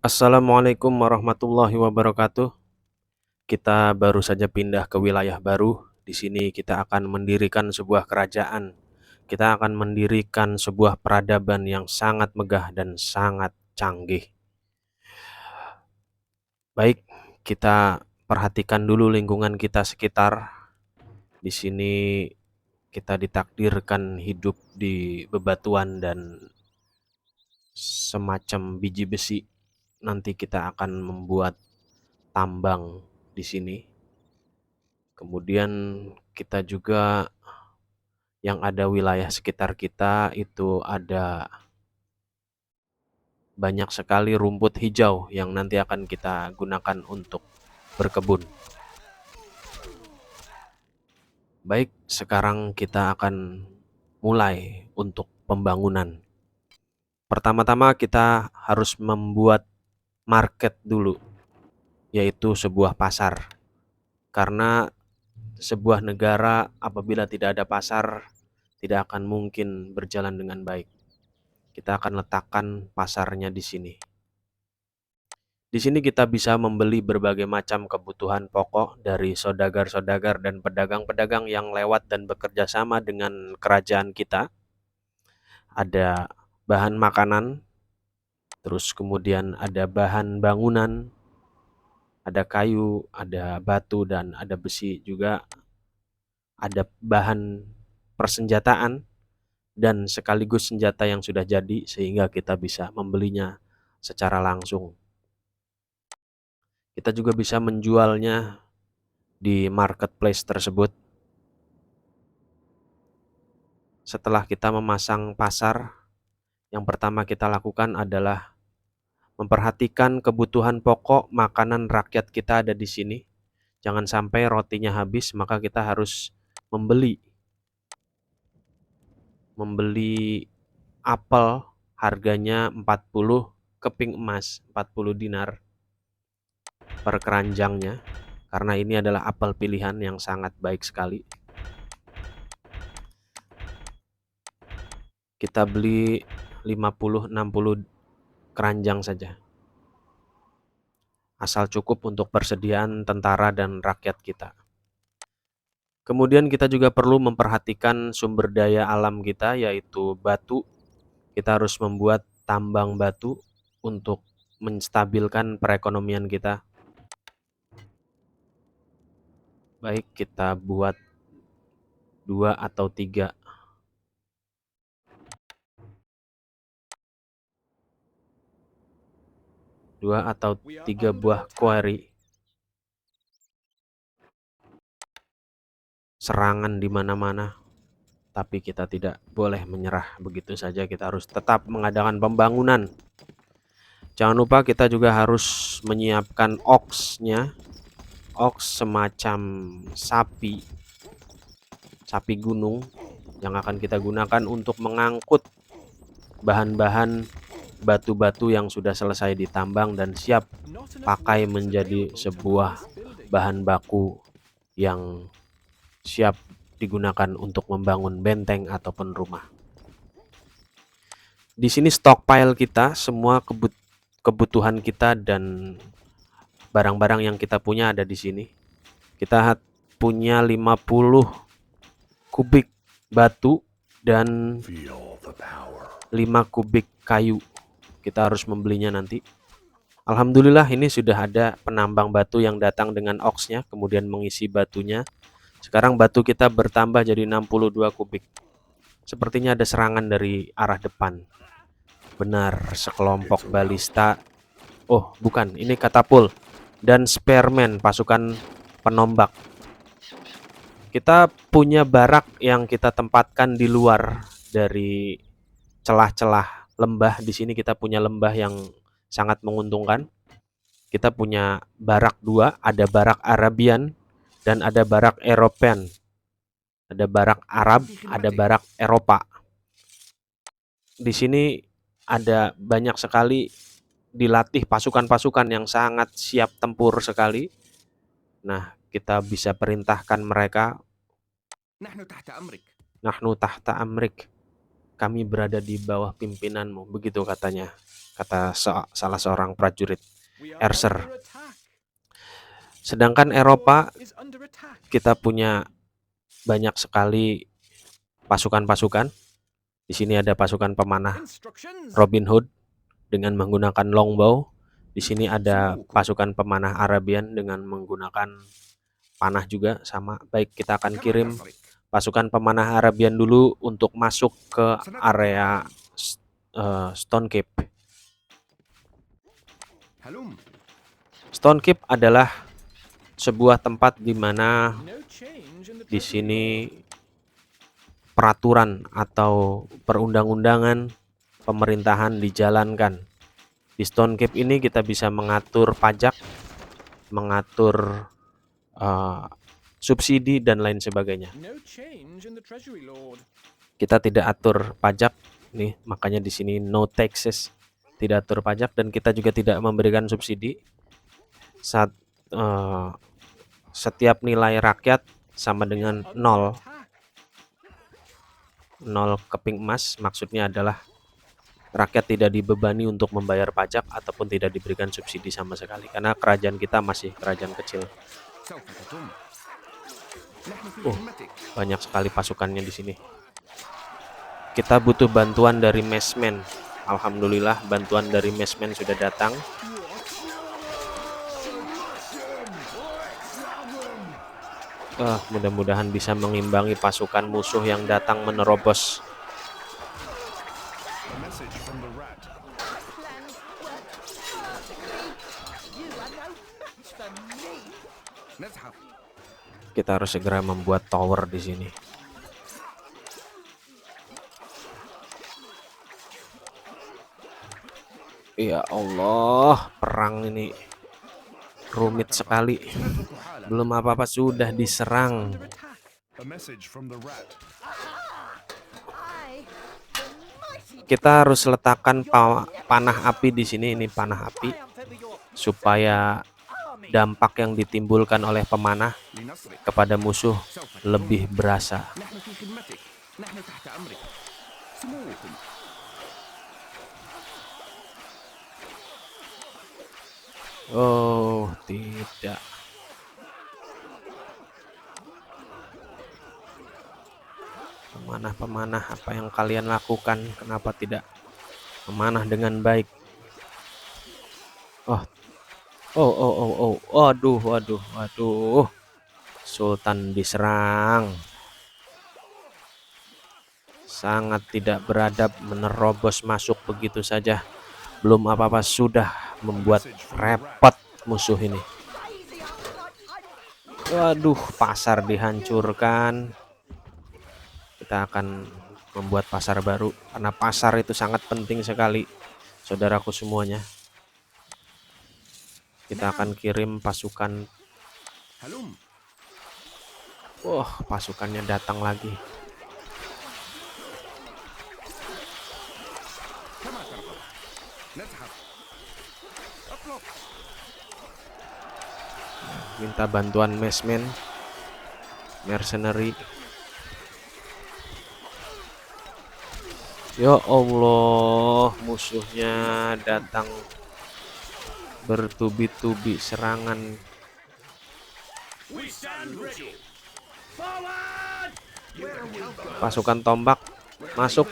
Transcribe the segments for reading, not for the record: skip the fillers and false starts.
Assalamualaikum warahmatullahi wabarakatuh. Kita baru saja pindah ke wilayah baru. Di sini kita akan mendirikan sebuah kerajaan. Kita akan mendirikan sebuah peradaban yang sangat megah dan sangat canggih. Baik, kita perhatikan dulu lingkungan kita sekitar. Di sini kita ditakdirkan hidup di bebatuan dan semacam biji besi. Nanti kita akan membuat tambang di sini. Kemudian kita juga yang ada wilayah sekitar kita itu ada banyak sekali rumput hijau yang nanti akan kita gunakan untuk berkebun. Baik, sekarang kita akan mulai untuk pembangunan. Pertama-tama kita harus membuat market dulu, yaitu sebuah pasar. Karena sebuah negara apabila tidak ada pasar, tidak akan mungkin berjalan dengan baik. Kita akan letakkan pasarnya di sini. Di sini kita bisa membeli berbagai macam kebutuhan pokok dari saudagar-saudagar dan pedagang-pedagang yang lewat dan bekerja sama dengan kerajaan kita. Ada bahan makanan, terus kemudian ada bahan bangunan, ada kayu, ada batu, dan ada besi juga. Ada bahan persenjataan dan sekaligus senjata yang sudah jadi sehingga kita bisa membelinya secara langsung. Kita juga bisa menjualnya di marketplace tersebut. Setelah kita memasang pasar, yang pertama kita lakukan adalah memperhatikan kebutuhan pokok makanan rakyat kita ada di sini. Jangan sampai rotinya habis, maka kita harus membeli apel harganya 40 keping emas, 40 dinar per keranjangnya, karena ini adalah apel pilihan yang sangat baik sekali. Kita beli 50-60 keranjang saja, asal cukup untuk persediaan tentara dan rakyat kita. Kemudian kita juga perlu memperhatikan sumber daya alam kita, yaitu batu. Kita harus membuat tambang batu untuk menstabilkan perekonomian kita. Baik, kita buat 2 atau 3 buah quarry. Serangan di mana-mana, tapi kita tidak boleh menyerah begitu saja. Kita harus tetap mengadakan pembangunan. Jangan lupa kita juga harus menyiapkan oksnya. Oks semacam sapi gunung yang akan kita gunakan untuk mengangkut bahan-bahan batu-batu yang sudah selesai ditambang dan siap pakai menjadi sebuah bahan baku yang siap digunakan untuk membangun benteng ataupun rumah. Di sini stockpile kita, semua kebutuhan kita dan barang-barang yang kita punya ada di sini. Kita punya 50 kubik batu dan 5 kubik kayu. Kita harus membelinya nanti. Alhamdulillah ini sudah ada penambang batu yang datang dengan oksnya, kemudian mengisi batunya. Sekarang batu kita bertambah jadi 62 kubik. Sepertinya ada serangan dari arah depan. Benar, sekelompok balista. Oh, bukan, ini katapul dan spearman, pasukan penombak. Kita punya barak yang kita tempatkan di luar dari celah-celah lembah. Di sini kita punya lembah yang sangat menguntungkan. Kita punya barak 2, ada barak Arabian dan ada barak Eropean. Ada barak Arab, ada barak Eropa. Di sini ada banyak sekali dilatih pasukan-pasukan yang sangat siap tempur sekali. Nah, kita bisa perintahkan mereka. Nahnu tahta amrik. Kami berada di bawah pimpinanmu, begitu katanya. kata salah seorang prajurit Erser. Sedangkan Eropa, kita punya banyak sekali pasukan-pasukan. Di sini ada pasukan pemanah Robin Hood dengan menggunakan longbow. Di sini ada pasukan pemanah Arabian dengan menggunakan panah juga sama. Baik, kita akan kirim pasukan pemanah Arabian dulu untuk masuk ke area Stone Cape. Stone Cape adalah sebuah tempat di mana di sini peraturan atau perundang-undangan pemerintahan dijalankan. Di Stone Cape ini kita bisa mengatur pajak, mengatur subsidi dan lain sebagainya. Kita tidak atur pajak nih, makanya di sini no taxes, tidak atur pajak, dan kita juga tidak memberikan subsidi. Setiap nilai rakyat sama dengan 0 keping emas, maksudnya adalah rakyat tidak dibebani untuk membayar pajak ataupun tidak diberikan subsidi sama sekali, karena kerajaan kita masih kerajaan kecil. Banyak sekali pasukannya di sini. Kita butuh bantuan dari Mesmen. Alhamdulillah bantuan dari Mesmen sudah datang. Mudah-mudahan bisa mengimbangi pasukan musuh yang datang menerobos. Kita harus segera membuat tower di sini. Ya Allah, perang ini rumit sekali. Belum apa-apa sudah diserang. Kita harus letakkan panah api di sini. Ini panah api supaya dampak yang ditimbulkan oleh pemanah kepada musuh lebih berasa. Oh, tidak. Pemanah-pemanah, apa yang kalian lakukan? Kenapa tidak memanah dengan baik? Waduh. Sultan diserang. Sangat tidak beradab menerobos masuk begitu saja. Belum apa-apa sudah membuat repot musuh ini. Waduh, pasar dihancurkan. Kita akan membuat pasar baru, karena pasar itu sangat penting sekali, saudaraku semuanya. Kita akan kirim pasukan. Pasukannya datang lagi. Minta bantuan Mesmen, mercenary. Ya Allah, musuhnya datang bertubi-tubi serangan. Pasukan tombak masuk.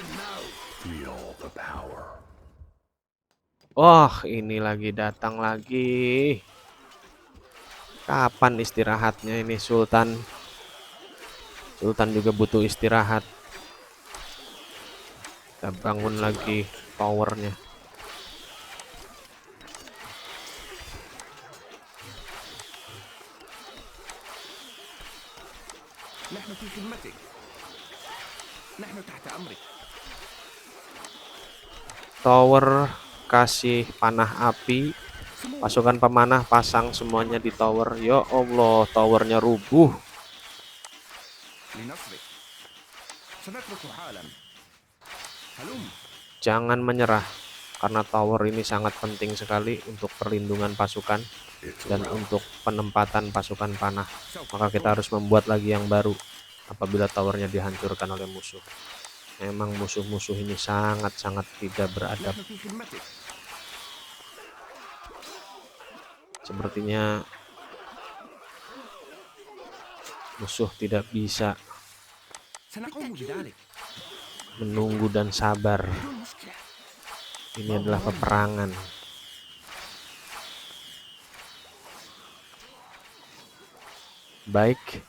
Ini lagi datang lagi. Kapan istirahatnya ini Sultan? Sultan juga butuh istirahat. Kita bangun lagi powernya. Tower kasih panah api. Pasukan pemanah pasang semuanya di tower. Ya Allah, towernya rubuh. Jangan menyerah, karena tower ini sangat penting sekali untuk perlindungan pasukan dan untuk penempatan pasukan panah. Maka kita harus membuat lagi yang baru apabila towernya dihancurkan oleh musuh. Memang musuh-musuh ini sangat-sangat tidak beradab. Sepertinya musuh tidak bisa menunggu dan sabar. Ini adalah peperangan. Baik,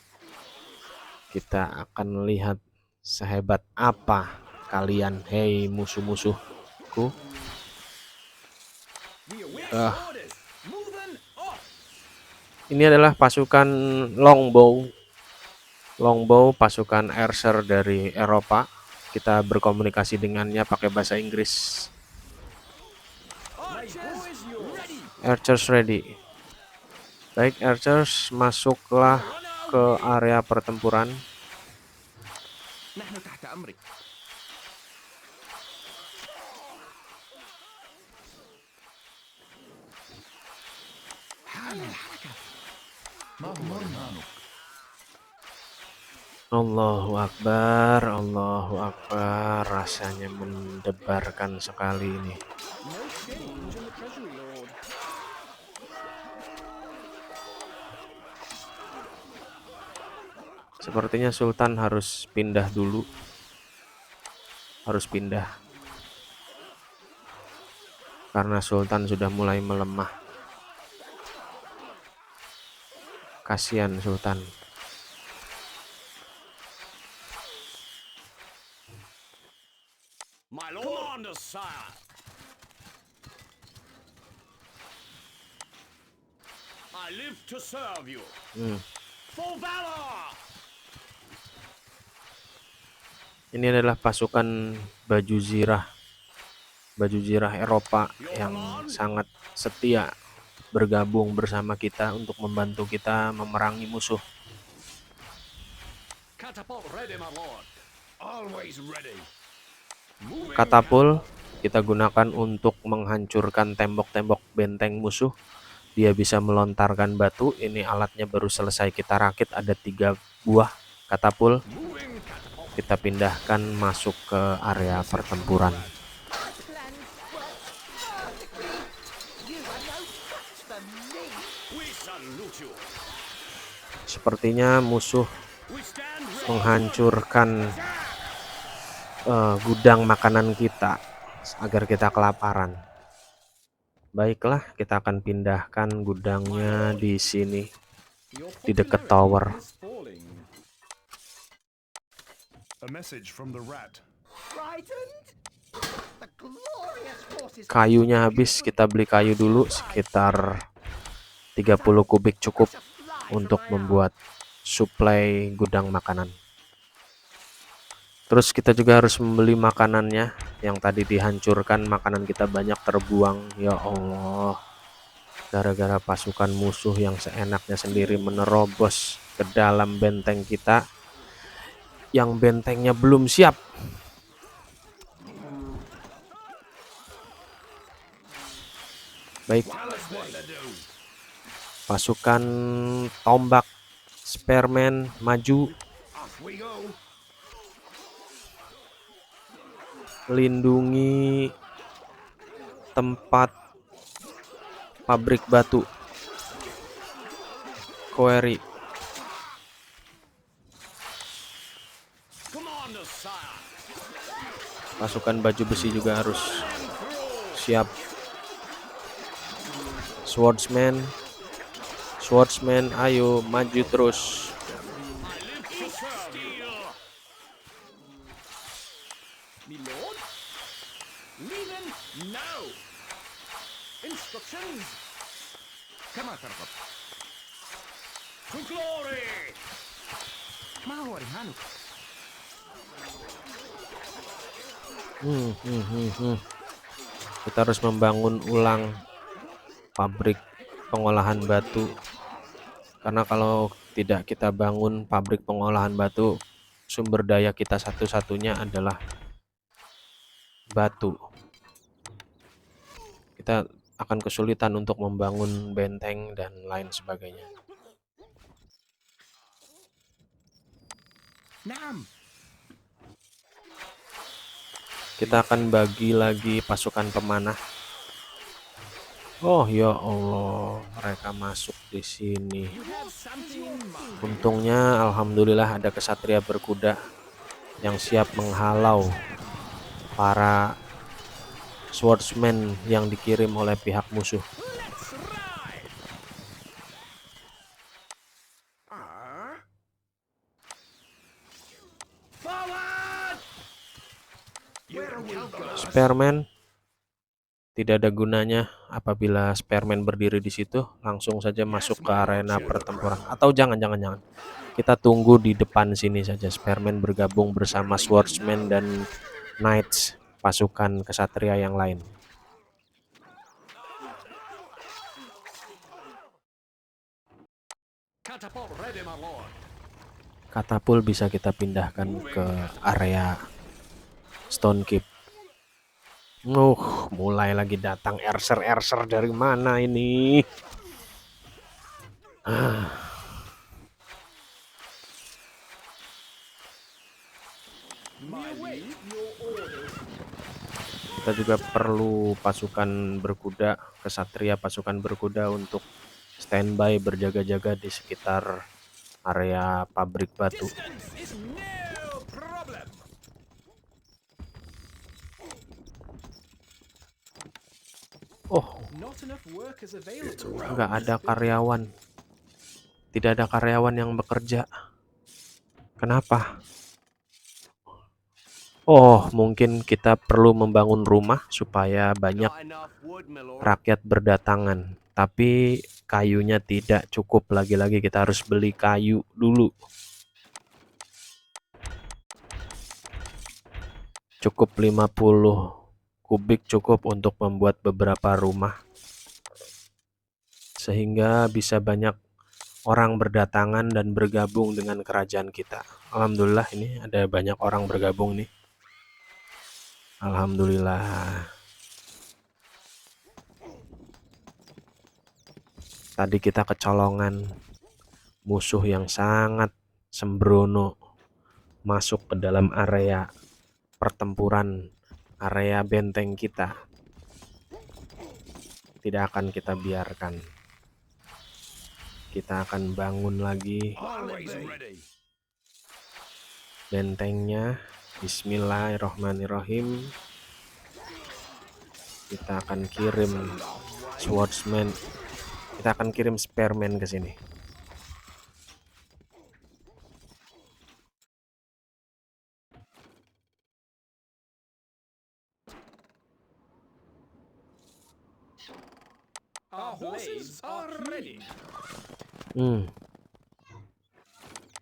kita akan lihat sehebat apa kalian, hei musuh-musuhku. Ini adalah pasukan longbow. Longbow pasukan archer dari Eropa. Kita berkomunikasi dengannya pakai bahasa Inggris. Archers ready. Baik, archers, masuklah ke area pertempuran. Allahu Akbar, Allahu Akbar. Rasanya mendebarkan sekali ini. Sepertinya Sultan harus pindah dulu. Harus pindah. Karena Sultan sudah mulai melemah. Kasihan Sultan. My lord, sire. I live to serve you. For valor. Ini adalah pasukan baju zirah Eropa yang sangat setia bergabung bersama kita untuk membantu kita memerangi musuh. Catapult ready, my lord. Always ready. Katapul kita gunakan untuk menghancurkan tembok-tembok benteng musuh. Dia bisa melontarkan batu. Ini alatnya baru selesai kita rakit, ada 3 buah katapul. Kita pindahkan masuk ke area pertempuran. Sepertinya musuh menghancurkan gudang makanan kita agar kita kelaparan. Baiklah, kita akan pindahkan gudangnya di sini, di dekat tower. Kayunya habis, kita beli kayu dulu sekitar 30 kubik cukup untuk membuat suplai gudang makanan. Terus kita juga harus membeli makanannya. Yang tadi dihancurkan, makanan kita banyak terbuang. Ya Allah, gara-gara pasukan musuh yang seenaknya sendiri menerobos ke dalam benteng kita, yang bentengnya belum siap. Baik, pasukan tombak Spearman maju. Lindungi tempat pabrik batu quarry. Pasukan baju besi juga harus siap. Swordsman, ayo maju terus. Kita harus membangun ulang pabrik pengolahan batu, karena kalau tidak kita bangun pabrik pengolahan batu, sumber daya kita satu-satunya adalah batu. Kita akan kesulitan untuk membangun benteng dan lain sebagainya. Kita akan bagi lagi pasukan pemanah. Oh ya Allah, mereka masuk di sini. You have something in mind. Untungnya, alhamdulillah ada kesatria berkuda yang siap menghalau para swordsman yang dikirim oleh pihak musuh. Let's ride. Forward. Spearman tidak ada gunanya apabila Spearman berdiri di situ, langsung saja masuk ke arena pertempuran. Atau jangan. Kita tunggu di depan sini saja. Spearman bergabung bersama swordsman dan knights, pasukan kesatria yang lain. Catapult ready, my lord. Katapul bisa kita pindahkan ke area Stone Keep. Mulai lagi datang erser dari mana ini? Kita juga perlu pasukan berkuda, kesatria pasukan berkuda untuk standby berjaga-jaga di sekitar area pabrik batu. Distance is no problem. Oh, Not enough workers available. nggak ada karyawan. Tidak ada karyawan yang bekerja. Kenapa? Oh, mungkin kita perlu membangun rumah supaya banyak Not enough wood, my lord. rakyat berdatangan. Tapi kayunya tidak cukup. Lagi-lagi kita harus beli kayu dulu. Cukup 50 kubik cukup untuk membuat beberapa rumah. Sehingga bisa banyak orang berdatangan dan bergabung dengan kerajaan kita. Alhamdulillah ini ada banyak orang bergabung nih. Alhamdulillah. Tadi kita kecolongan musuh yang sangat sembrono masuk ke dalam area pertempuran, area benteng kita. Tidak akan kita biarkan. Kita akan bangun lagi Always ready. bentengnya. Bismillahirrohmanirrohim. Kita akan kirim swordsman. Kita akan kirim spearman ke sini. Our horses are ready.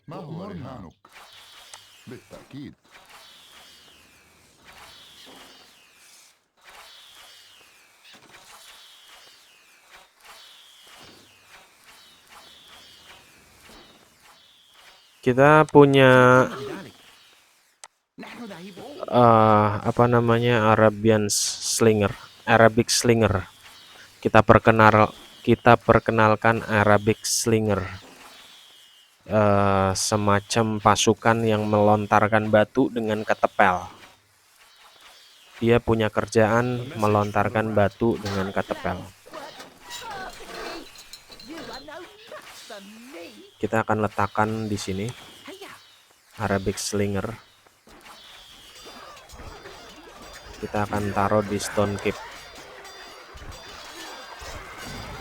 ما هو رهانك؟ بالتأكيد. Kita punya نحن ذاهبون. apa namanya, Arabic Slinger. Kita perkenalkan Arabic Slinger. Semacam pasukan yang melontarkan batu dengan ketepel. Dia punya kerjaan melontarkan batu dengan ketepel. Kita akan letakkan di sini Arabic Slinger. Kita akan taruh di Stone Keep.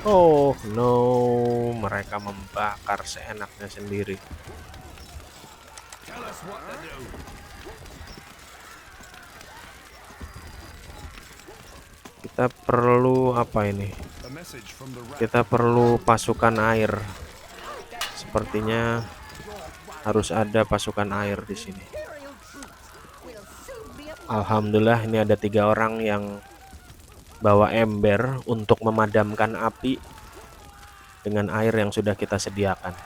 Oh no, mereka membakar seenaknya sendiri. Tell us what to do. Kita perlu apa ini? A message from the rat. Kita perlu pasukan air. Sepertinya harus ada pasukan air di sini. Alhamdulillah ini ada 3 orang yang bawa ember untuk memadamkan api dengan air yang sudah kita sediakan.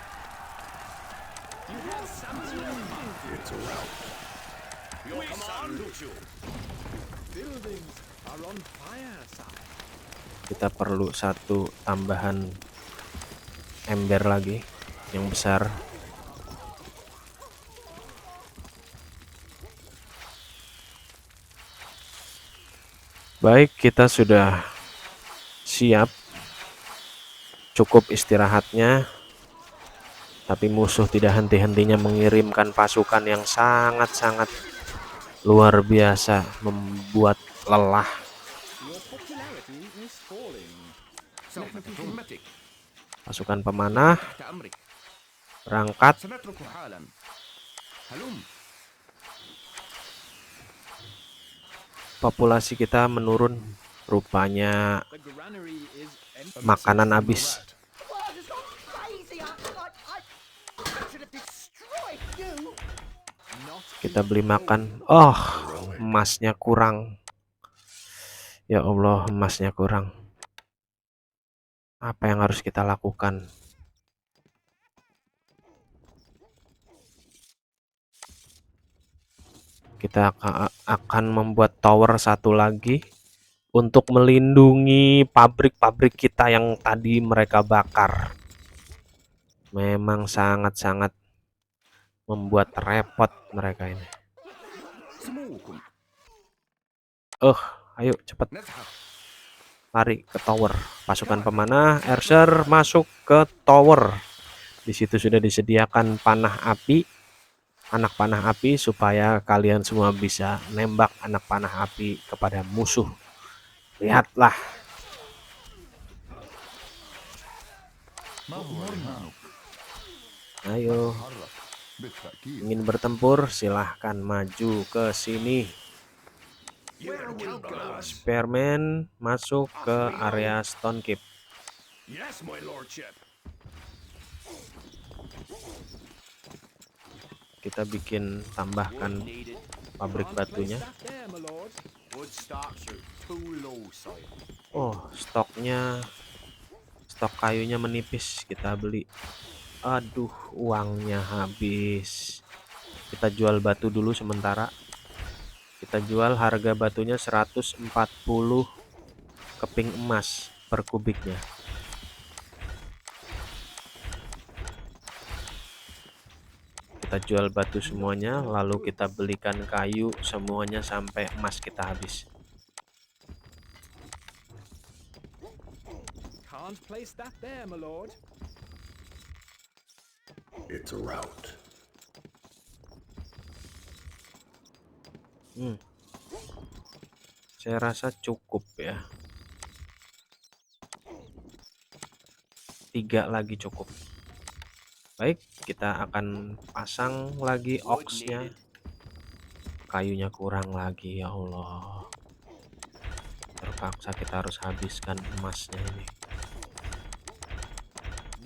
Kita perlu 1 tambahan ember lagi yang besar. Baik, kita sudah siap cukup istirahatnya. Tapi musuh tidak henti-hentinya mengirimkan pasukan yang sangat-sangat luar biasa, membuat lelah. Pasukan pemanah berangkat. Populasi kita menurun, rupanya makanan habis. Kita beli makan. Oh, emasnya kurang. Ya Allah, emasnya kurang. Apa yang harus kita lakukan? Kita akan membuat tower satu lagi untuk melindungi pabrik-pabrik kita yang tadi mereka bakar. Memang sangat-sangat membuat repot mereka ini. Ayo cepat lari ke tower. Pasukan pemanah Erser masuk ke tower. Di situ sudah disediakan panah api, anak panah api, supaya kalian semua bisa nembak anak panah api kepada musuh. Lihatlah. Ayo, ingin bertempur, silahkan maju ke sini. Spearman masuk ke area Stone Keep. Yes, my lordship. Kita bikin tambahkan pabrik batunya. Oh, stok kayunya menipis, kita beli. Aduh, uangnya habis. Kita jual batu dulu sementara. Kita jual, harga batunya 140 keping emas per kubiknya. Kita jual batu semuanya, lalu kita belikan kayu semuanya sampai emas kita habis. Can't place that there, my lord. It's a rout. Saya rasa cukup ya. 3 lagi cukup. Baik, kita akan pasang lagi oxnya. Kayunya kurang lagi, ya Allah. Terpaksa kita harus habiskan emasnya ini.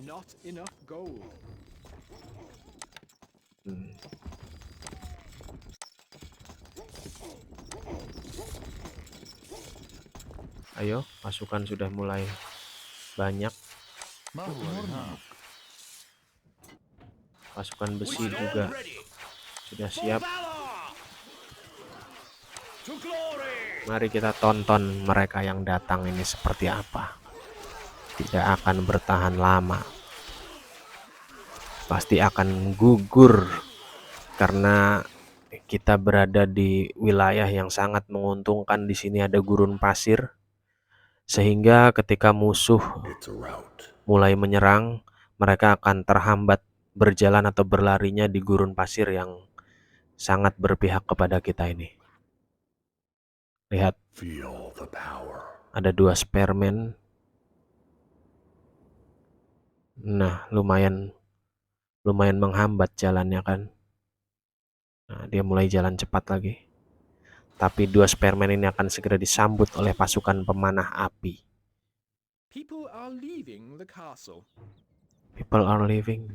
Not enough gold. Ayo, pasukan sudah mulai banyak. Pasukan besi juga sudah siap. Mari kita tonton mereka yang datang ini seperti apa. Tidak akan bertahan lama. Pasti akan gugur karena kita berada di wilayah yang sangat menguntungkan. Di sini ada gurun pasir, sehingga ketika musuh mulai menyerang, mereka akan terhambat berjalan atau berlarinya di gurun pasir yang sangat berpihak kepada kita ini. Lihat, ada 2 spearman. Nah, lumayan menghambat jalannya kan. Nah, dia mulai jalan cepat lagi. Tapi 2 spearman ini akan segera disambut oleh pasukan pemanah api. People are leaving the castle. People are leaving.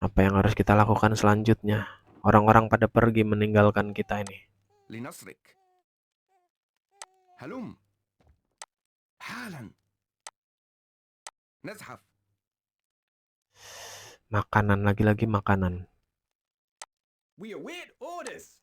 Apa yang harus kita lakukan selanjutnya? Orang-orang pada pergi meninggalkan kita ini. لنصرك. هلم. حالا. نزحف. Makanan, lagi-lagi makanan. We await orders.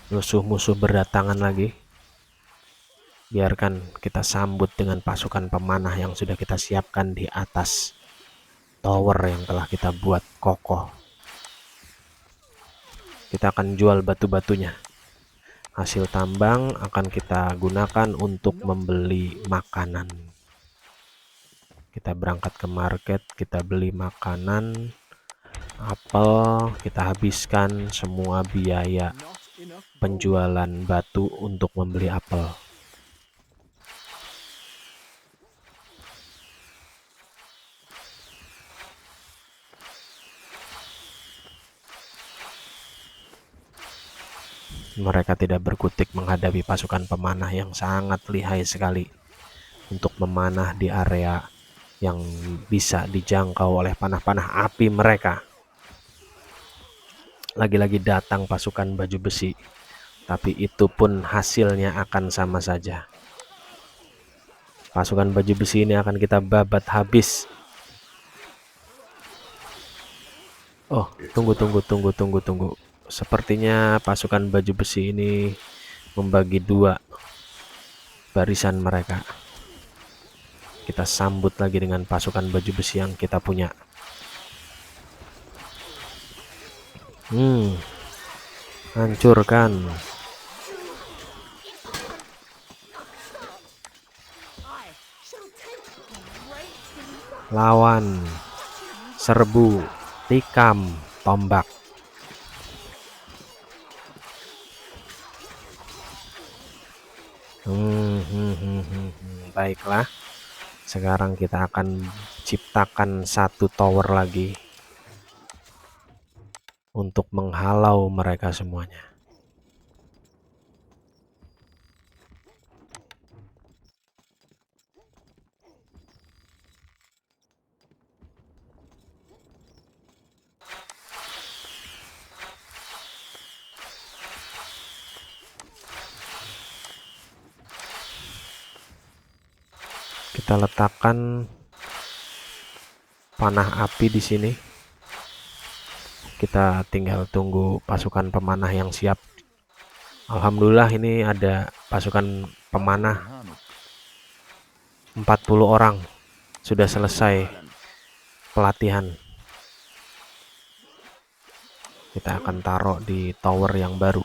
Musuh-musuh berdatangan lagi. Biarkan kita sambut dengan pasukan pemanah yang sudah kita siapkan di atas tower yang telah kita buat kokoh. Kita akan jual batu-batunya. Hasil tambang akan kita gunakan untuk membeli makanan. Kita berangkat ke market, kita beli makanan, apel, kita habiskan semua biaya penjualan batu untuk membeli apel. Mereka tidak berkutik menghadapi pasukan pemanah yang sangat lihai sekali untuk memanah di area yang bisa dijangkau oleh panah-panah api mereka. Lagi-lagi datang pasukan baju besi, tapi itu pun hasilnya akan sama saja. Pasukan baju besi ini akan kita babat habis. Oh, tunggu. Sepertinya pasukan baju besi ini membagi dua barisan mereka. Kita sambut lagi dengan pasukan baju besi yang kita punya. Hancurkan. Lawan. Serbu. Tikam. Tombak. Baiklah. Sekarang kita akan ciptakan satu tower lagi untuk menghalau mereka semuanya. Kita letakkan panah api di sini. Kita tinggal tunggu pasukan pemanah yang siap. Alhamdulillah ini ada pasukan pemanah 40 orang. Sudah selesai pelatihan. Kita akan taruh di tower yang baru.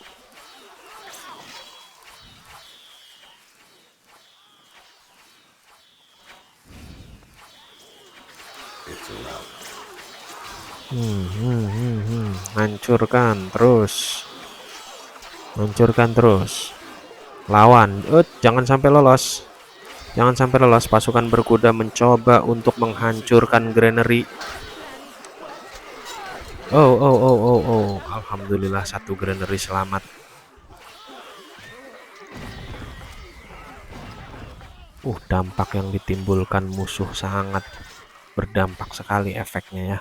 Hancurkan terus. Lawan. Jangan sampai lolos. Pasukan berkuda mencoba untuk menghancurkan granary. Oh. Alhamdulillah satu granary selamat. Dampak yang ditimbulkan musuh sangat berdampak sekali efeknya ya.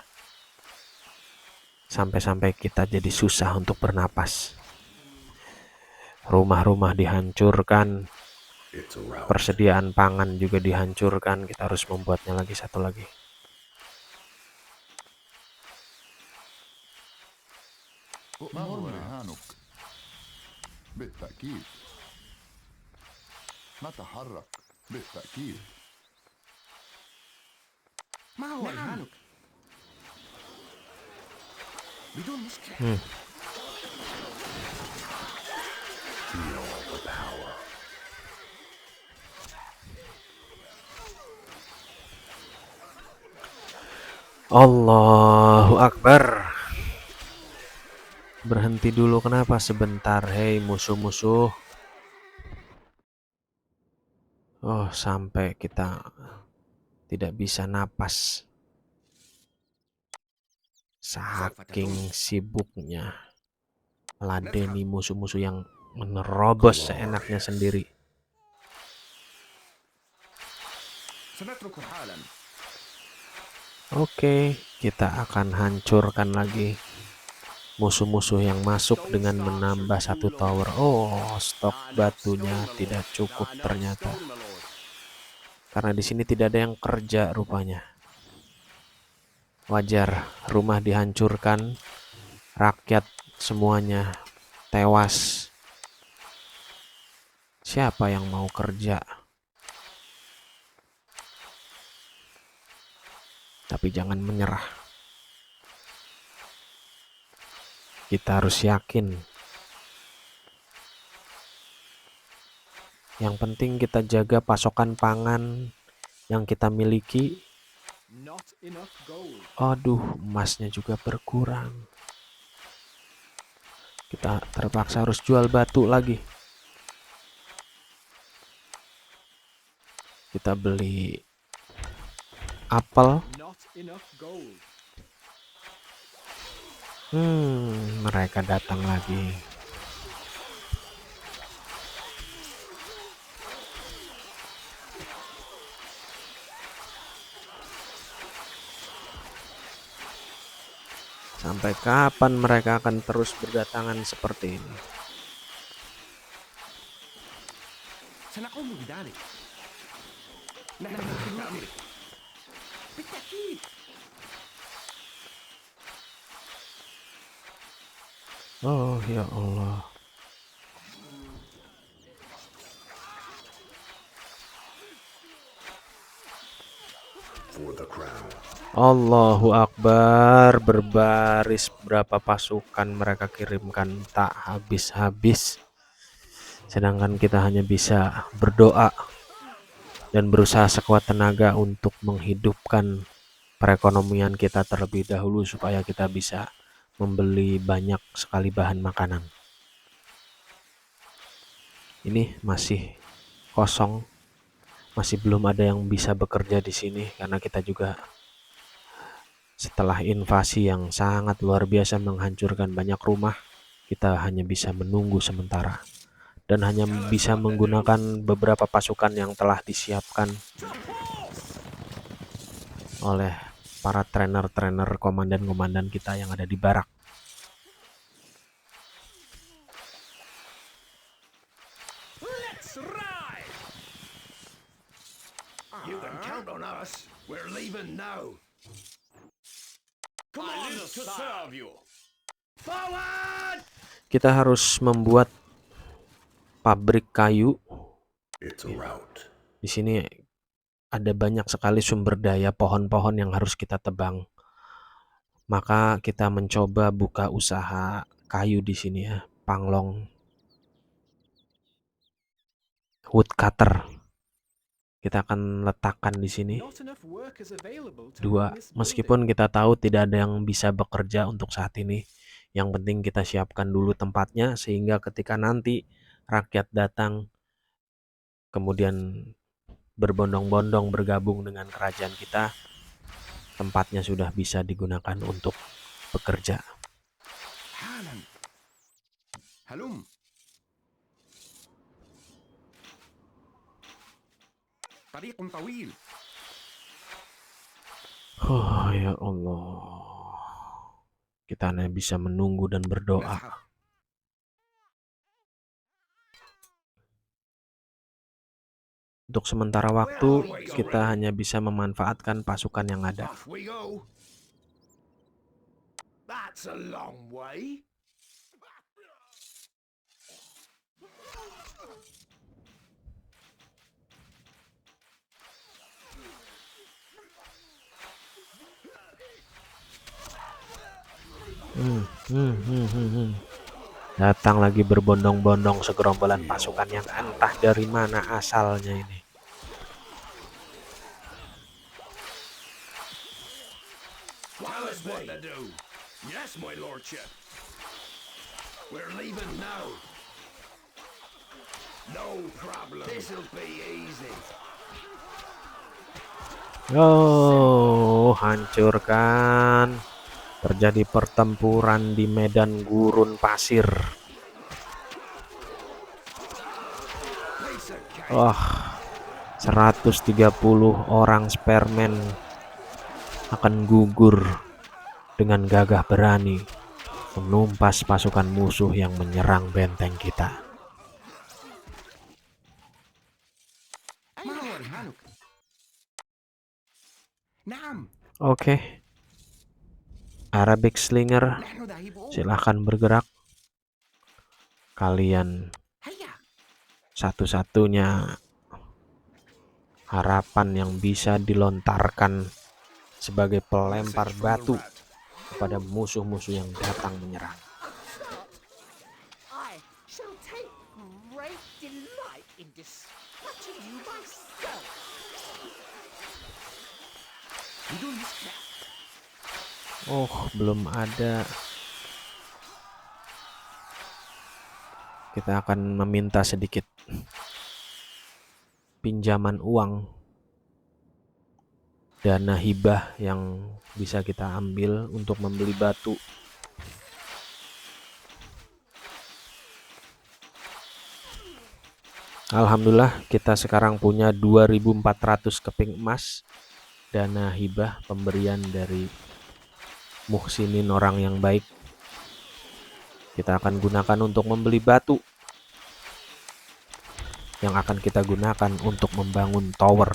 Sampai-sampai kita jadi susah untuk bernapas. Rumah-rumah dihancurkan. Persediaan pangan juga dihancurkan. Kita harus membuatnya lagi satu lagi. Allahu Akbar. Berhenti dulu, kenapa sebentar? Hei musuh-musuh. Sampai kita tidak bisa napas. Saking sibuknya meladeni musuh-musuh yang menerobos seenaknya sendiri. Oke, kita akan hancurkan lagi musuh-musuh yang masuk dengan menambah satu tower. Stok batunya tidak cukup ternyata. Karena di sini tidak ada yang kerja rupanya. Wajar, rumah dihancurkan, rakyat semuanya tewas Siapa yang mau kerja? Tapi jangan menyerah. Kita harus yakin. Yang penting kita jaga pasokan pangan yang kita miliki. Not enough gold. Aduh, emasnya juga berkurang. Kita terpaksa harus jual batu lagi. Kita beli apel. Not enough gold. Mereka datang lagi. Sampai kapan mereka akan terus berdatangan seperti ini? سنقوم بذلك. نحن في أمرك. بالتأكيد. Oh ya Allah. For the crown. Allahu Akbar. Berbaris berapa pasukan mereka kirimkan tak habis-habis. Sedangkan kita hanya bisa berdoa dan berusaha sekuat tenaga untuk menghidupkan perekonomian kita terlebih dahulu supaya kita bisa membeli banyak sekali bahan makanan. Ini masih kosong, masih belum ada yang bisa bekerja di sini karena kita juga setelah invasi yang sangat luar biasa menghancurkan banyak rumah, kita hanya bisa menunggu sementara dan hanya bisa menggunakan beberapa pasukan yang telah disiapkan oleh para trainer-trainer komandan-komandan kita yang ada di barak. Let's ride. You can count on us. We're leaving now. Come on, to serve you. Forward. Kita harus membuat pabrik kayu. It's a rout. Di sini ada banyak sekali sumber daya pohon-pohon yang harus kita tebang. Maka kita mencoba buka usaha kayu di sini ya, panglong woodcutter. Kita akan letakkan di sini Not enough workers available to 2. run this Meskipun kita tahu tidak ada yang bisa bekerja untuk saat ini, yang penting kita siapkan dulu tempatnya sehingga ketika nanti rakyat datang kemudian berbondong-bondong bergabung dengan kerajaan kita, tempatnya sudah bisa digunakan untuk bekerja. حالا. هلم. طريق طويل. Oh ya Allah. Kita hanya bisa menunggu dan berdoa. نذهب. Untuk sementara waktu kita hanya bisa memanfaatkan pasukan yang ada. Off we go. That's a long way. Datang lagi berbondong-bondong segerombolan pasukan yang entah dari mana asalnya ini. Tell us what to do. Yes, my lordship. We're leaving now. No problem. This'll be easy. Oh, hancurkan. Terjadi pertempuran di medan gurun pasir. Piece of cake. Wah, 130 orang Spearman akan gugur dengan gagah berani menumpas pasukan musuh yang menyerang benteng kita. ما حالك؟ نعم. Oke. Arabic Slinger, نحن ذاهبون. silahkan bergerak. Kalian هيا. satu-satunya harapan yang bisa dilontarkan sebagai pelempar batu kepada musuh-musuh yang datang menyerang. I shall take great delight in dispatching you myself. Oh, belum ada. Kita akan meminta sedikit pinjaman uang, dana hibah yang bisa kita ambil untuk membeli batu. Alhamdulillah kita sekarang punya 2.400 keping emas, dana hibah pemberian dari Muhsinin, orang yang baik. Kita akan gunakan untuk membeli batu yang akan kita gunakan untuk membangun tower.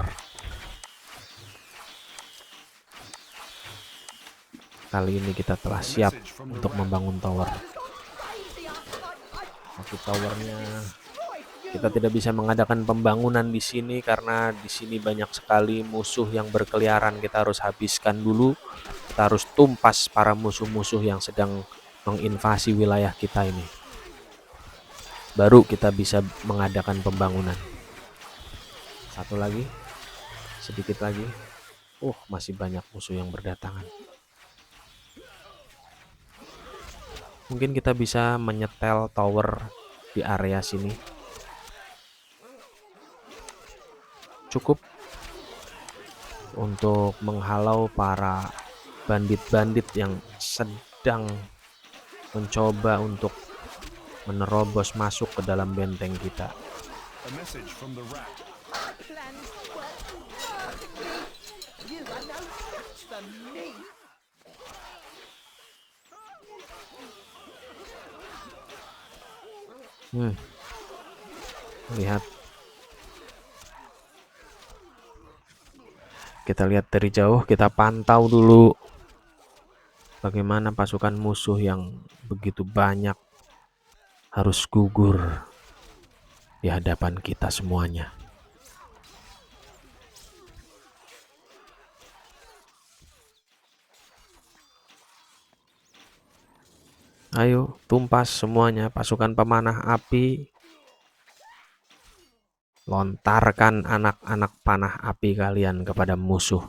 Kali ini kita telah siap untuk membangun tower. Tapi towernya kita tidak bisa mengadakan pembangunan di sini karena di sini banyak sekali musuh yang berkeliaran. Kita harus habiskan dulu. Kita harus tumpas para musuh-musuh yang sedang menginvasi wilayah kita ini. Baru kita bisa mengadakan pembangunan. Satu lagi, sedikit lagi. Masih banyak musuh yang berdatangan. Mungkin kita bisa menyetel tower di area sini. Cukup untuk menghalau para bandit-bandit yang sedang mencoba untuk menerobos masuk ke dalam benteng kita. A message from the rat. Our plans work perfectly. You are no match for me. Lihat. Kita lihat dari jauh, kita pantau dulu bagaimana pasukan musuh yang begitu banyak harus gugur di hadapan kita semuanya. Ayo, tumpas semuanya pasukan pemanah api. Lontarkan anak-anak panah api kalian kepada musuh.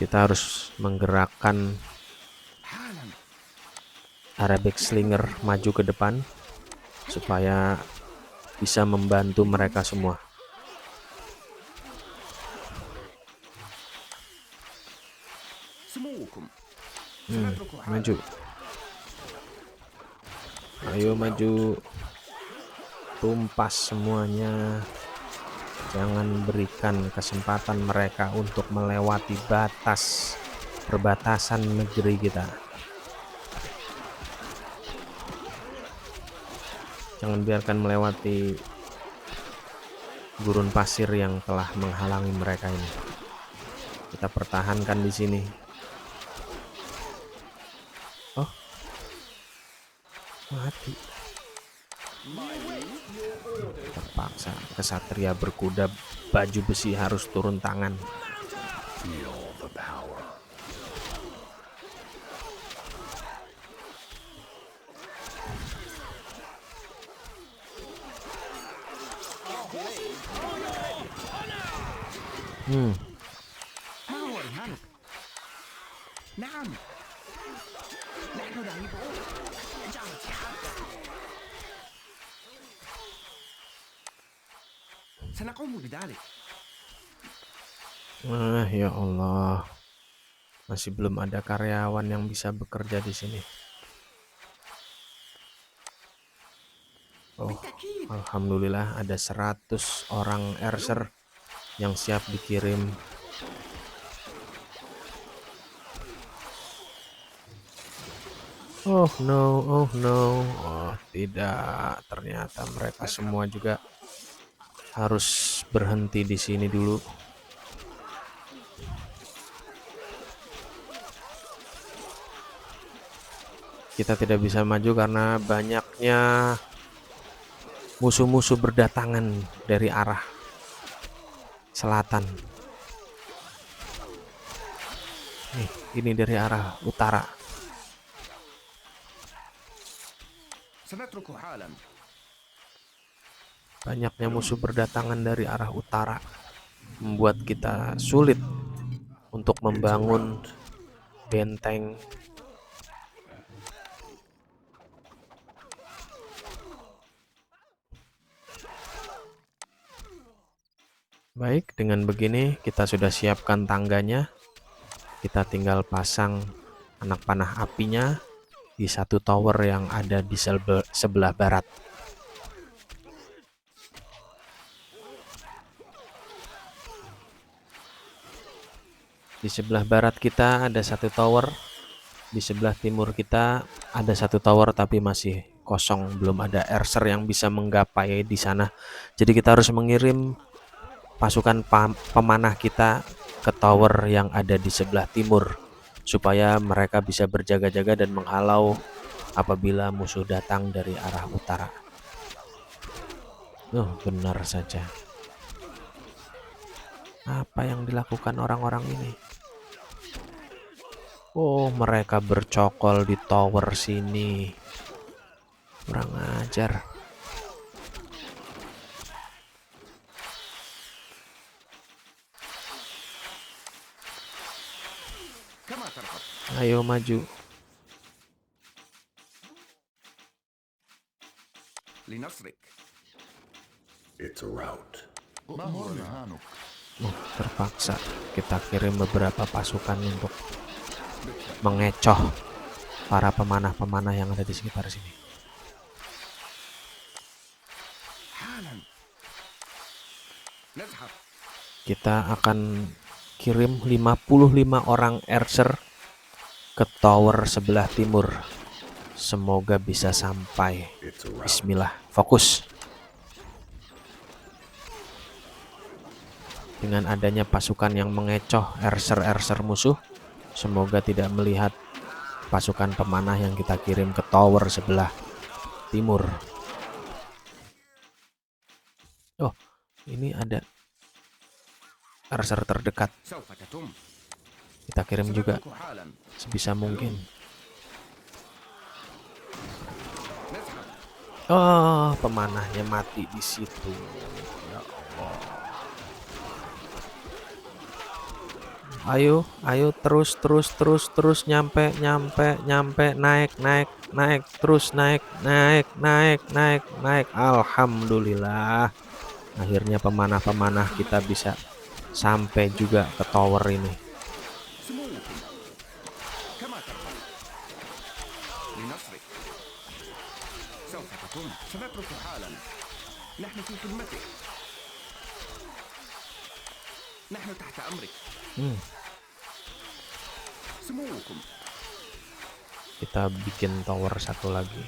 Kita harus menggerakkan Arabic Slinger maju ke depan supaya bisa membantu mereka semua. Maju. Ayo maju. Tumpas semuanya. Jangan berikan kesempatan mereka untuk melewati batas perbatasan negeri kita. Jangan biarkan melewati gurun pasir yang telah menghalangi mereka ini. Kita pertahankan di sini. Mati. Terpaksa kesatria berkuda baju besi harus turun tangan. Ya Allah, masih belum ada karyawan yang bisa bekerja di sini. Alhamdulillah ada 100 orang Erser yang siap dikirim. Oh no, tidak. Ternyata mereka semua juga harus berhenti di sini dulu. Kita tidak bisa maju karena banyaknya musuh-musuh berdatangan dari arah selatan. Nih, ini dari arah utara. سنترك حالا. Banyaknya musuh berdatangan dari arah utara, membuat kita sulit untuk membangun benteng. Baik, dengan begini kita sudah siapkan tangganya. Kita tinggal pasang anak panah apinya di satu tower yang ada di sebelah barat. Di sebelah barat kita ada satu tower, di sebelah timur kita ada satu tower tapi masih kosong, belum ada archer yang bisa menggapai di sana. Jadi kita harus mengirim pasukan pemanah kita ke tower yang ada di sebelah timur supaya mereka bisa berjaga-jaga dan menghalau apabila musuh datang dari arah utara. Benar saja. Apa yang dilakukan orang-orang ini? Mereka bercokol di tower sini. Kurang ajar. كما ترغب. Ayo maju. لنصرك. It's a rout. Terpaksa kita kirim beberapa pasukan untuk mengecoh para pemanah-pemanah yang ada di sekitar sini. حالا. نذهب. Kita akan kirim 55 orang archer ke tower sebelah timur. Semoga bisa sampai. It's a rout. Bismillah, fokus. Dengan adanya pasukan yang mengecoh archer musuh, semoga tidak melihat pasukan pemanah yang kita kirim ke tower sebelah timur. Ini ada archer terdekat. سوف تتم. Kita kirim juga سنترك حالا. sebisa mungkin. نذهب. Pemanahnya mati di situ. Ya Allah. Ayo terus nyampe, naik, terus naik. Alhamdulillah. Akhirnya pemanah-pemanah kita bisa sampai juga ke tower ini. سموكم. كما ترغب. لنصرك. سوف تتم. سنترك حالا. نحن في خدمتك. نحن تحت أمرك. سموكم. Kita bikin tower satu lagi.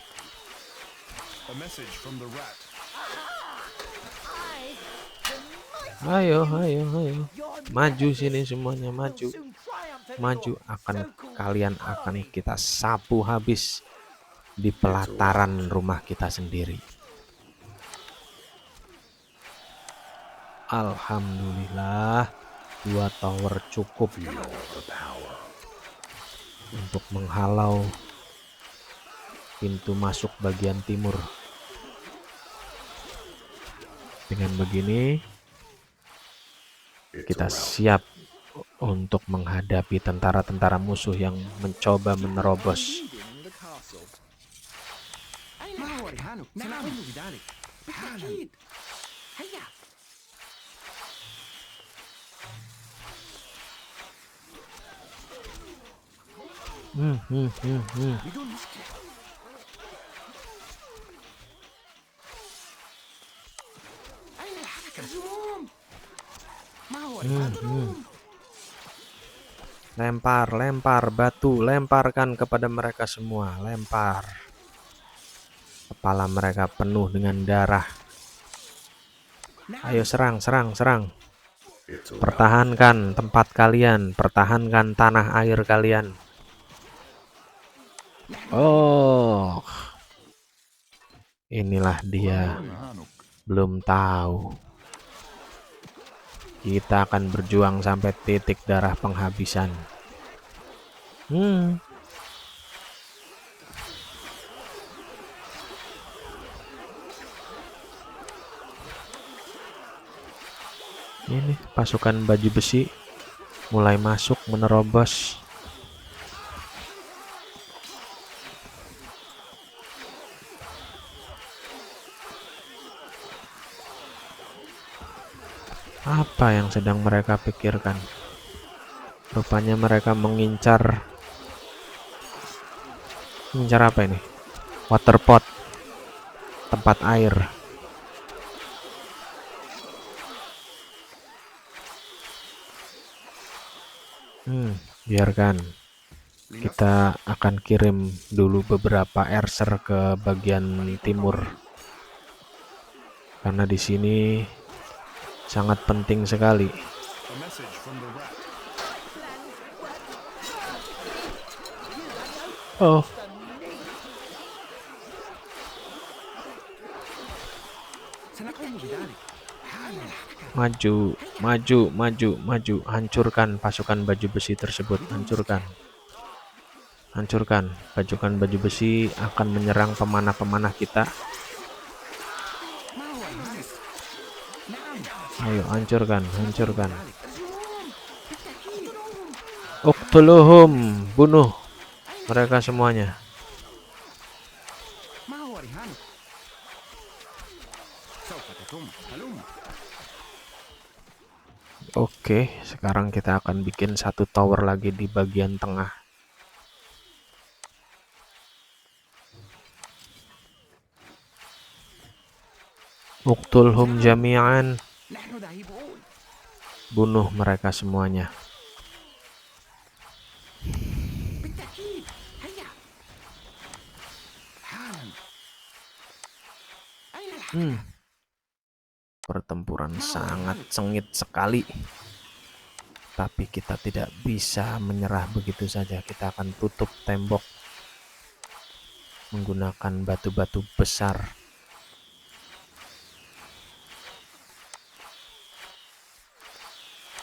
A message from the rat. Ayo. Maju sini semuanya, maju. Kalian akan kita sapu habis di pelataran rumah kita sendiri. Alhamdulillah, 2 tower cukup untuk menghalau pintu masuk bagian timur. Dengan begini, kita siap untuk menghadapi tentara-tentara musuh yang mencoba menerobos. ما هو رهانك؟ سنقوم بذلك. بالتأكيد. هيا. بدون مشكلة. أين الحركة؟ هجوم. ما هو رهانك؟ Lempar batu, lemparkan kepada mereka semua, lempar. Kepala mereka penuh dengan darah. Ayo serang. It's a rout. Pertahankan tempat kalian, pertahankan tanah air kalian. Oh, inilah dia. برهانك. Belum tahu. Kita akan berjuang sampai titik darah penghabisan. Hmm. Ini pasukan baju besi mulai masuk menerobos. Apa yang sedang mereka pikirkan? Rupanya mereka mengincar apa ini? Water pot, tempat air. Biarkan. Kita akan kirim dulu beberapa airser ke bagian timur. Karena di sini sangat penting sekali. A message from the rat. Oh, سنقوم بذلك حالا. maju, maju, maju, maju. Hancurkan pasukan baju besi tersebut. Hancurkan. Hancurkan. Pasukan baju besi akan menyerang pemanah-pemanah kita. ما هو إرهانك؟ نعم. Ayo, hancurkan, hancurkan. ذلك. Uqtuluhum, bunuh mereka semuanya. ما هو رهانك؟ سوف تتم. هلم. Oke, sekarang kita akan bikin satu tower lagi di bagian tengah. Uqtulhum jami'an, نحن ذاهبون. bunuh mereka semuanya. بالتأكيد. هيا. حالا. أين الحركة؟ Pertempuran sangat sengit sekali. Tapi kita tidak bisa menyerah begitu saja. Kita akan tutup tembok menggunakan batu-batu besar.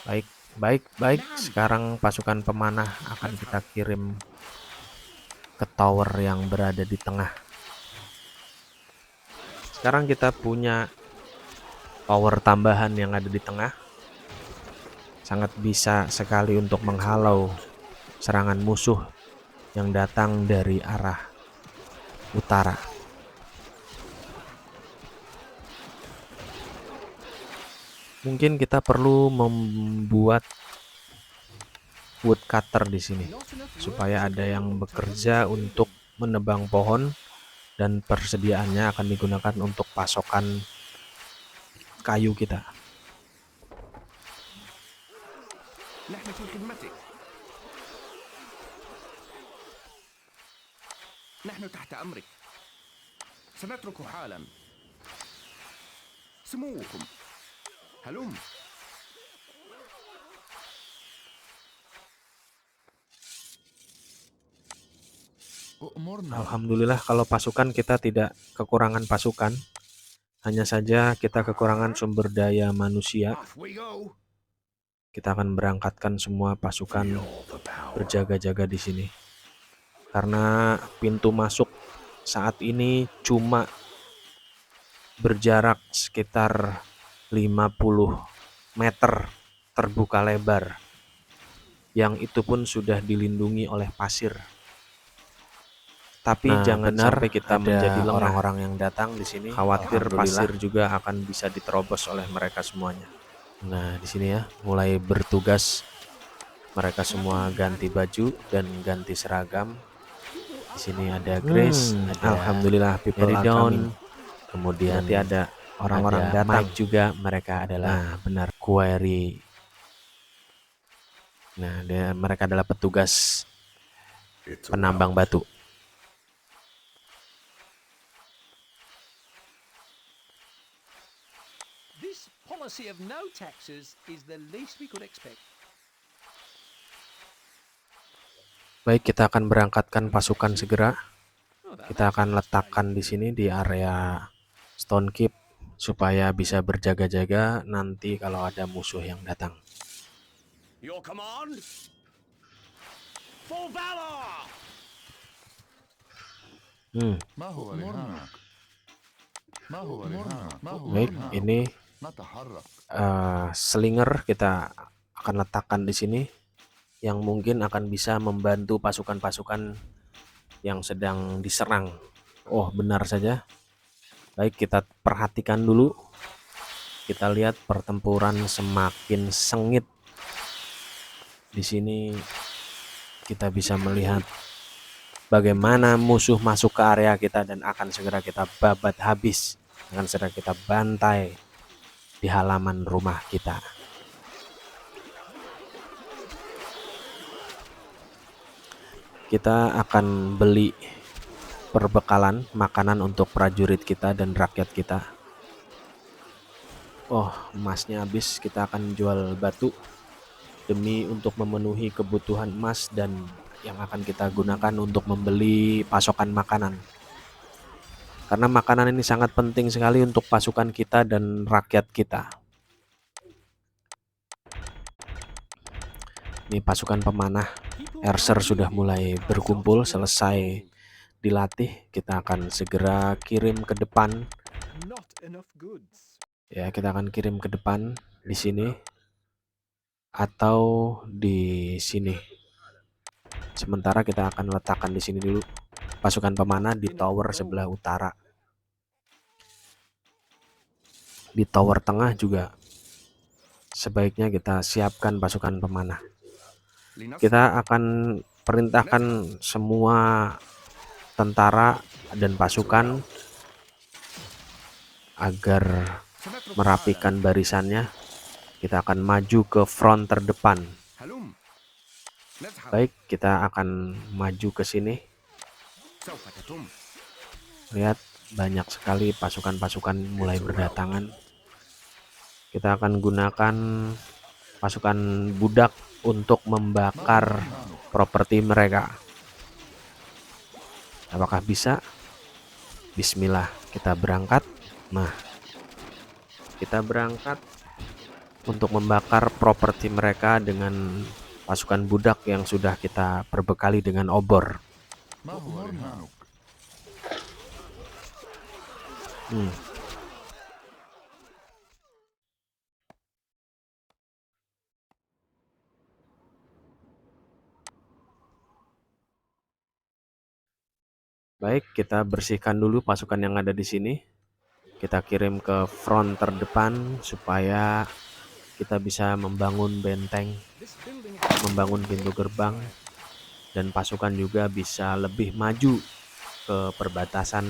Baik, baik, baik. Sekarang pasukan pemanah akan kita kirim ke tower yang berada di tengah. Sekarang kita punya power tambahan yang ada di tengah. Sangat bisa sekali untuk menghalau serangan musuh yang datang dari arah utara. Mungkin kita perlu membuat woodcutter di sini supaya ada yang bekerja untuk menebang pohon dan persediaannya akan digunakan untuk pasokan kayu kita. نحن في خدمتك. نحن تحت أمرك. سنترك حالا. سموكم. هلم. أؤمرنا. Alhamdulillah kalau pasukan kita tidak kekurangan pasukan. Hanya saja kita kekurangan sumber daya manusia. Off we go. Kita akan berangkatkan semua pasukan berjaga-jaga di sini. Karena pintu masuk saat ini cuma berjarak sekitar 50 meter terbuka lebar. Yang itu pun sudah dilindungi oleh pasir. Tapi jangan sampai kita menjadi orang-orang yang datang di sini. Khawatir pasir juga akan bisa diterobos oleh mereka semuanya. Nah, di sini ya, mulai bertugas. Mereka semua ganti baju dan ganti seragam. Di sini ada Grace, ada Alhamdulillah people are coming. Kemudian nanti ada orang-orang datang Mike juga, mereka adalah benar Quarry. Nah, mereka adalah petugas penambang batu. This policy of no taxes is the least we could expect. Baik, kita akan berangkatkan pasukan segera. Kita akan letakkan di sini di area Stone Keep supaya bisa berjaga-jaga nanti kalau ada musuh yang datang. Your command? For valor! ما هو رهانك؟ ما هو رهانك؟ ما هو Baik, رهانك؟ ini نتحرك. slinger kita akan letakkan di sini yang mungkin akan bisa membantu pasukan-pasukan yang sedang diserang. Oh, benar saja. Baik, kita perhatikan dulu. Kita lihat pertempuran semakin sengit. Di sini kita bisa melihat bagaimana musuh masuk ke area kita dan akan segera kita babat habis, akan segera kita bantai di halaman rumah kita. Kita akan beli perbekalan makanan untuk prajurit kita dan rakyat kita. Oh, emasnya habis, kita akan jual batu demi untuk memenuhi kebutuhan emas dan yang akan kita gunakan untuk membeli pasokan makanan. Karena makanan ini sangat penting sekali untuk pasukan kita dan rakyat kita. Ini pasukan pemanah Erser sudah mulai berkumpul, selesai dilatih. Kita akan segera kirim ke depan. Ya, kita akan kirim ke depan di sini atau di sini. Sementara kita akan letakkan di sini dulu pasukan pemanah di tower sebelah utara. Di tower tengah juga sebaiknya kita siapkan pasukan pemanah. Kita akan perintahkan semua tentara dan pasukan agar merapikan barisannya. Kita akan maju ke front terdepan. Baik, kita akan maju ke sini. Lihat, banyak sekali pasukan-pasukan mulai berdatangan. Kita akan gunakan pasukan budak untuk membakar properti mereka. Apakah bisa? Bismillah, kita berangkat. Nah, kita berangkat untuk membakar properti mereka dengan pasukan budak yang sudah kita perbekali dengan obor. Baik, kita bersihkan dulu pasukan yang ada di sini. Kita kirim ke front terdepan supaya kita bisa membangun benteng, membangun pintu gerbang, dan pasukan juga bisa lebih maju ke perbatasan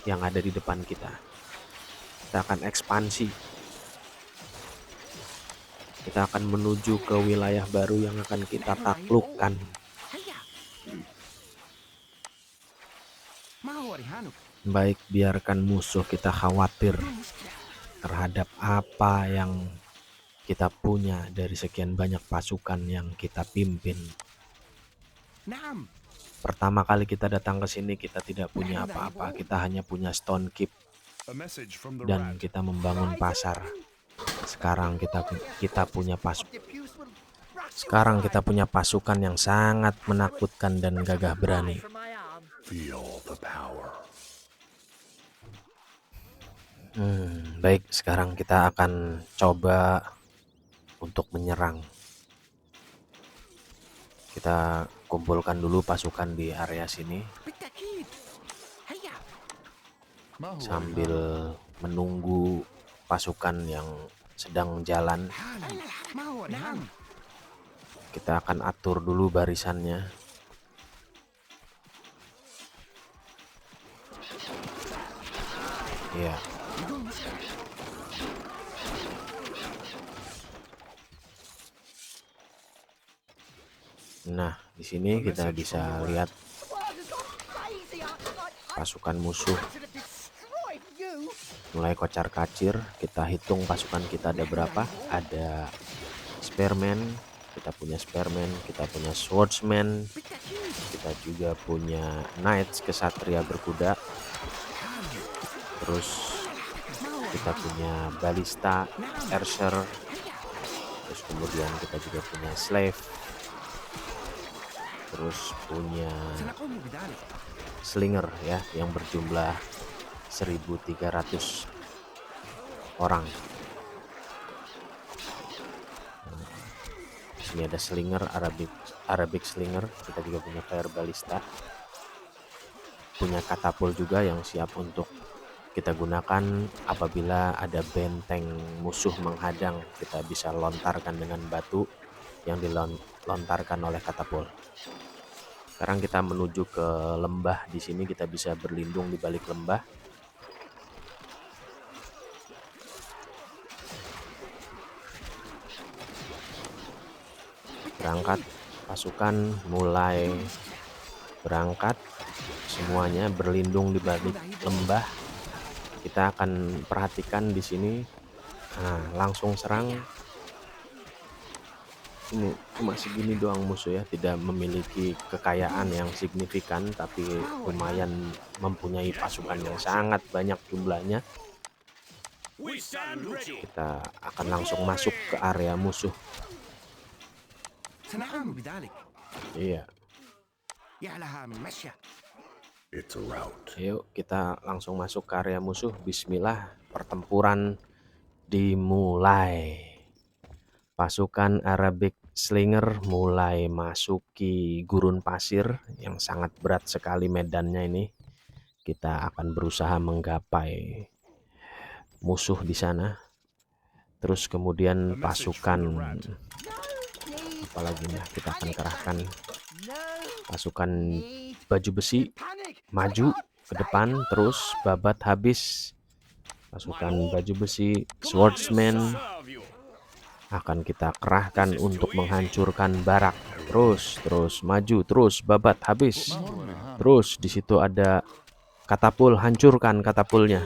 yang ada di depan kita. Kita akan ekspansi. Kita akan menuju ke wilayah baru yang akan kita taklukkan. Baik, biarkan musuh kita khawatir terhadap apa yang kita punya dari sekian banyak pasukan yang kita pimpin. Pertama kali kita datang ke sini kita tidak punya apa-apa, kita hanya punya Stone Keep dan kita membangun pasar. Sekarang kita punya pasukan yang sangat menakutkan dan gagah berani. Baik, sekarang kita akan coba untuk menyerang. Kita kumpulkan dulu pasukan di area sini sambil menunggu pasukan yang sedang jalan. Kita akan atur dulu barisannya. Ya. Nah, di sini kita bisa lihat pasukan musuh mulai kocar-kacir. Kita hitung pasukan kita ada berapa. Ada Spearman, kita punya spearman, kita punya swordsman, kita juga punya knights kesatria berkuda, terus kita punya balista, archer, terus kemudian kita juga punya slave, terus punya سنقوم بذلك. slinger ya yang berjumlah 1.300 orang. Di sini ada slinger, Arabic slinger, kita juga punya fire ballista, punya katapul juga yang siap untuk kita gunakan apabila ada benteng musuh menghadang, kita bisa lontarkan dengan batu yang dilontarkan oleh katapul. Sekarang kita menuju ke lembah. Di sini kita bisa berlindung di balik lembah. Berangkat, pasukan mulai berangkat, semuanya berlindung di balik lembah. Kita akan perhatikan di sini. Nah, langsung serang. Ini cuma segini doang musuh ya, tidak memiliki kekayaan yang signifikan, tapi lumayan mempunyai pasukan yang sangat banyak jumlahnya. We stand ready. Kita akan langsung masuk ke area musuh. سنقوم بذلك. Iya, يا لها من مشية. It's a rout. yuk kita langsung masuk ke area musuh. Bismillah, pertempuran dimulai. Pasukan Arabic Slinger mulai masuki gurun pasir yang sangat berat sekali medannya ini. Kita akan berusaha menggapai musuh di sana. Terus kemudian pasukan apalagi nih, kita akan kerahkan pasukan baju besi maju ke depan, terus babat habis. Pasukan baju besi swordsman akan kita kerahkan untuk menghancurkan barak. Terus maju, terus babat habis. Terus di situ ada katapul, hancurkan katapulnya.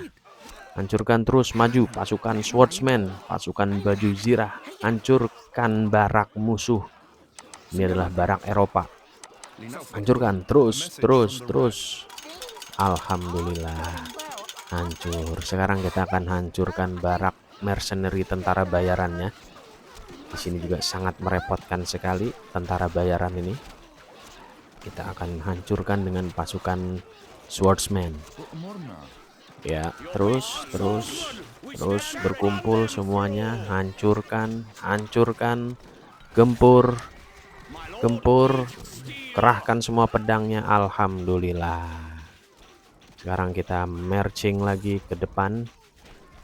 Hancurkan terus, maju pasukan swordsman, pasukan baju zirah, hancurkan barak musuh. Ini adalah barak Eropa. Hancurkan terus. Alhamdulillah hancur. Sekarang kita akan hancurkan barak mercenary, tentara bayarannya. Di sini juga sangat merepotkan sekali tentara bayaran ini. Kita akan hancurkan dengan pasukan swordsman. Ya, terus berkumpul semuanya, hancurkan, gempur, kerahkan semua pedangnya. Alhamdulillah. Sekarang kita marching lagi ke depan.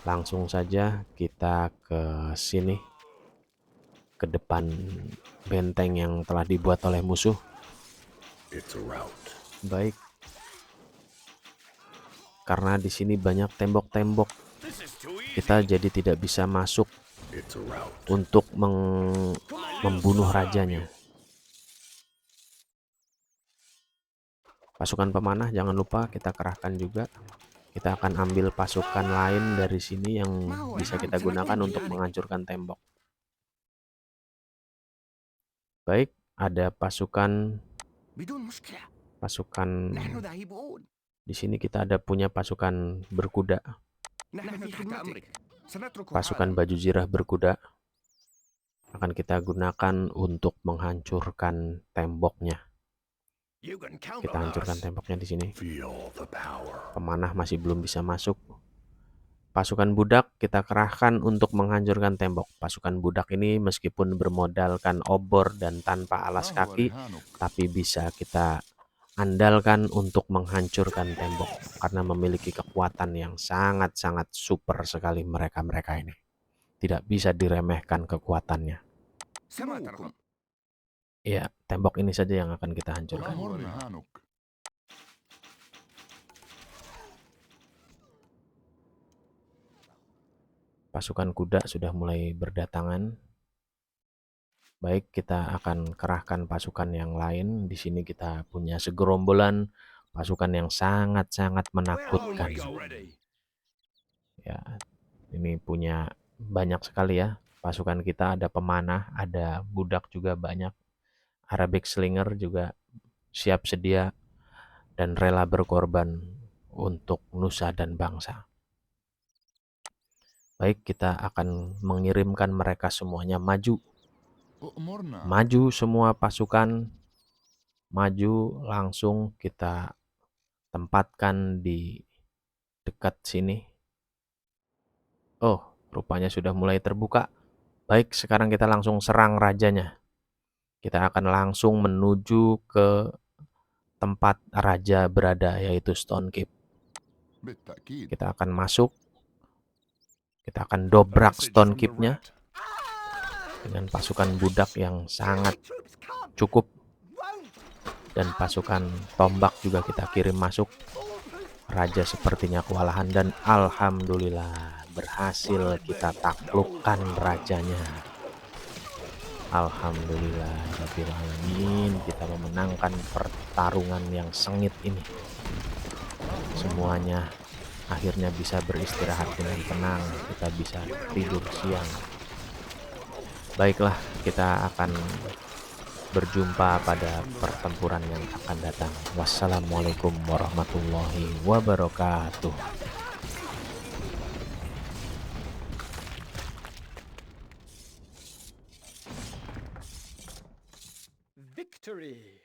Langsung saja kita ke sini, ke depan benteng yang telah dibuat oleh musuh. It's a rout. Baik. Karena di sini banyak tembok-tembok, kita jadi tidak bisa masuk It's a rout. untuk membunuh rajanya. Pasukan pemanah jangan lupa kita kerahkan juga. Kita akan ambil pasukan lain dari sini yang bisa kita gunakan untuk menghancurkan tembok. Baik, ada pasukan بدون مشكلة. نحن ذاهبون. di sini kita ada punya pasukan berkuda, نحن تحت أمرك. سنترك pasukan baju zirah berkuda. Akan kita gunakan untuk menghancurkan temboknya. You can count Kita on hancurkan us. temboknya di sini. Feel the power. Pemanah masih belum bisa masuk. Pasukan budak kita kerahkan untuk menghancurkan tembok. Pasukan budak ini meskipun bermodalkan obor dan tanpa alas kaki, tapi bisa kita andalkan untuk menghancurkan tembok karena memiliki kekuatan yang sangat-sangat super sekali mereka ini. Tidak bisa diremehkan kekuatannya. كما ترون. Ya, tembok ini saja yang akan kita hancurkan. Pasukan kuda sudah mulai berdatangan. Baik, kita akan kerahkan pasukan yang lain. Di sini kita punya segerombolan pasukan yang sangat-sangat menakutkan. Always ready. Ya, ini punya banyak sekali ya. Pasukan kita ada pemanah, ada budak juga banyak. Arabic Slinger juga siap sedia dan rela berkorban untuk nusa dan bangsa. Baik, kita akan mengirimkan mereka semuanya maju. أؤمرنا. Maju semua pasukan, maju langsung kita tempatkan di dekat sini. Oh, rupanya sudah mulai terbuka. Baik, sekarang kita langsung serang rajanya. Kita akan langsung menuju ke tempat raja berada, yaitu Stone Keep. بالتأكيد. Kita akan masuk. Kita akan dobrak Stone Keep-nya dengan pasukan budak yang sangat Troops can't, cukup. won't Dan pasukan tombak juga kita kirim masuk. Raja sepertinya kewalahan dan alhamdulillah berhasil kita taklukkan rajanya. Alhamdulillah rabbil alamin, kita memenangkan pertarungan yang sengit ini. Semuanya akhirnya bisa beristirahat dengan tenang, kita bisa tidur siang. Baiklah, kita akan berjumpa pada pertempuran yang akan datang. Wassalamualaikum warahmatullahi wabarakatuh. Victory!